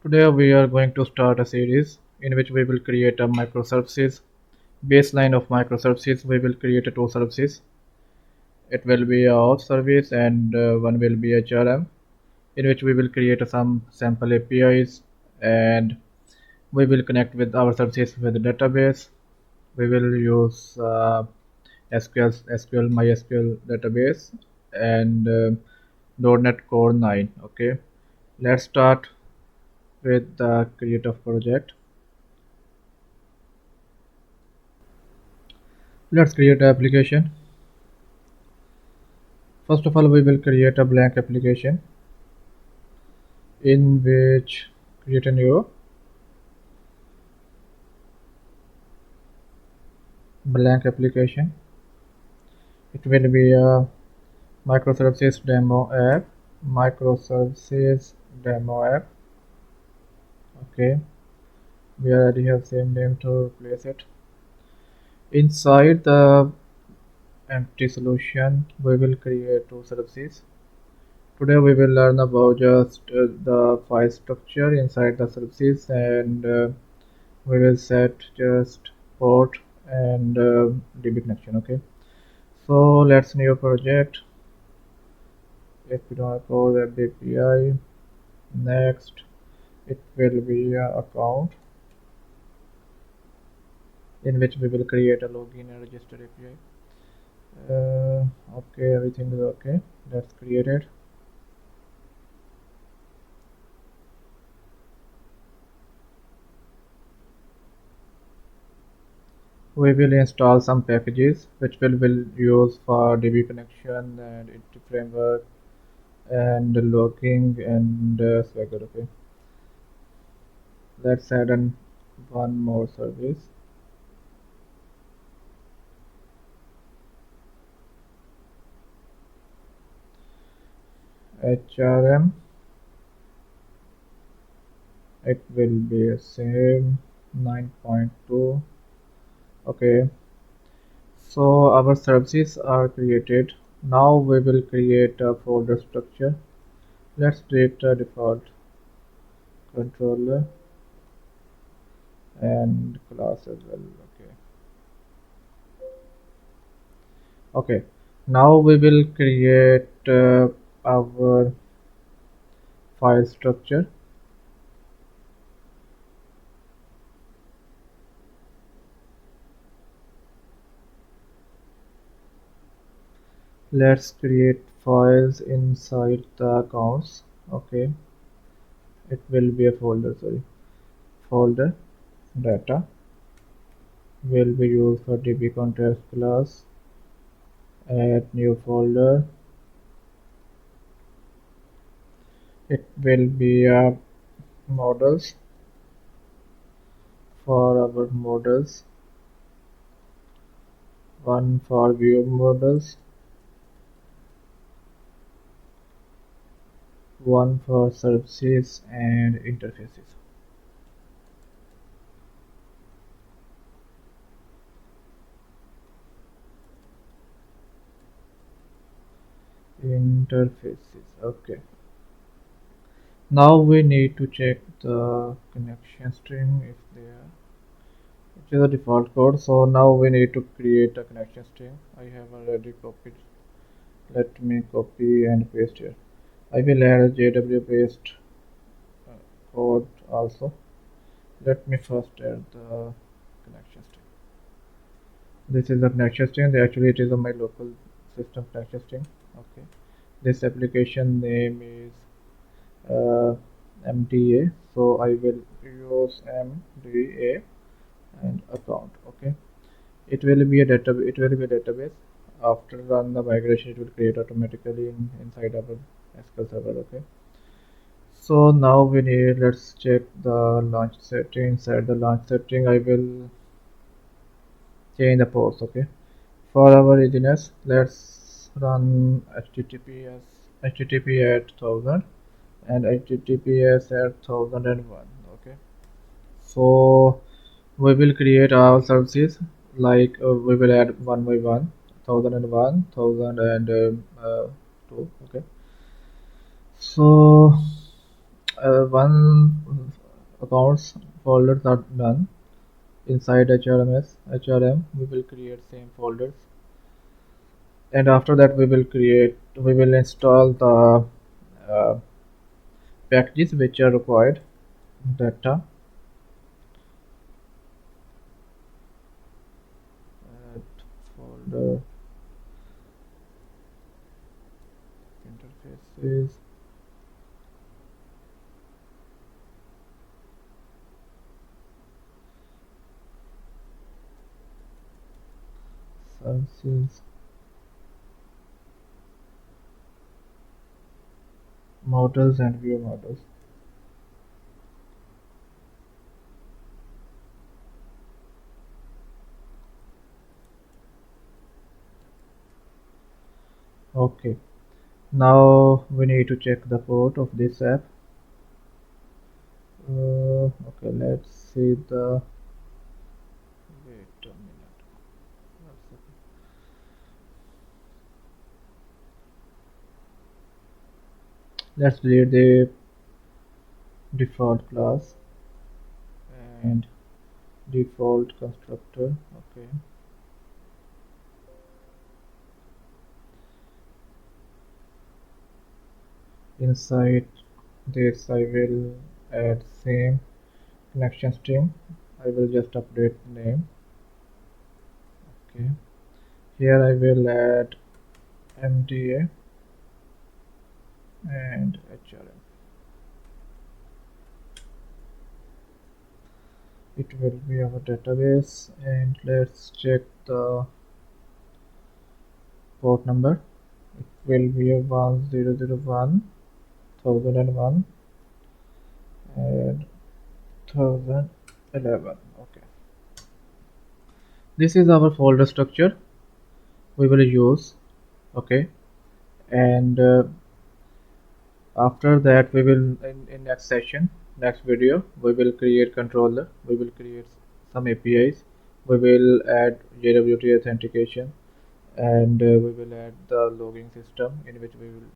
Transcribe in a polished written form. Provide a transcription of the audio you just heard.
Today we are going to start a series in which we will create a microservices. Baseline of microservices, we will create a two services. It will be a auth service and one will be HRM, in which we will create some sample APIs and we will connect with our services with the database. We will use SQL, MySQL database and .NET Core 9. Okay, let's start with the create of project. Let's create an application. First of all, we will create a blank application in which create a new blank application. It will be a microservices demo app. Microservices demo app. Okay, we already have same name to replace it. Inside the empty solution, we will create two services. Today we will learn about just the file structure inside the services and we will set just port and DB connection. Okay, so let's new project. If we don't call web API, next it will be a account in which we will create a login and register API. Okay, everything is okay. Let's create it. We will install some packages which will use for DB connection and IT framework and logging and Swagger. Okay, let's add one more service. HRM, it will be the same 9.2. Okay, so our services are created. Now we will create a folder structure. Let's create a default controller and class as well. Okay, now we will create our file structure. Let's create files inside the accounts. Okay, it will be a folder, folder data will be used for DB context class. Add new folder. It will be models for our models, one for view models, one for services and interfaces. Interfaces. Okay, now we need to check the connection string if they are, which is a default code. So now we need to create a connection string. I have already copied. Let me copy and paste here. I will add a JW based code also. Let me first add the connection string. This is the connection string. Actually, it is on my local system connection string. Okay, this application name is MDA, so I will use MDA and account. Okay, it will be a database. It will be a database. After run the migration, it will create automatically inside our SQL server. Okay, so now we need, let's check the launch setting. Inside the launch setting, I will change the ports. Okay, for our easiness, let's run HTTP at 1000 and HTTPS at 1001. Okay, so we will create our services like we will add one by one, 1001, 1002. Okay, so one accounts folders are done inside HRM. We will create same folders, and after that we will install the uh, packages which are required. Data, add folder, interfaces, services, models and view models. Okay, now we need to check the port of this app. Okay, let's see the. Wait a minute. One second. Let's delete the default class and default constructor. Okay. Inside this, I will add same connection string. I will just update name. Okay. Here I will add MDA and HRM. It will be our database, and let's check the port number. It will be a 1001, 1001 and 1011. Okay. This is our folder structure we will use. Okay. And after that we will in next session, next video, we will create controller, we will create some APIs, we will add JWT authentication, and we will add the logging system in which we will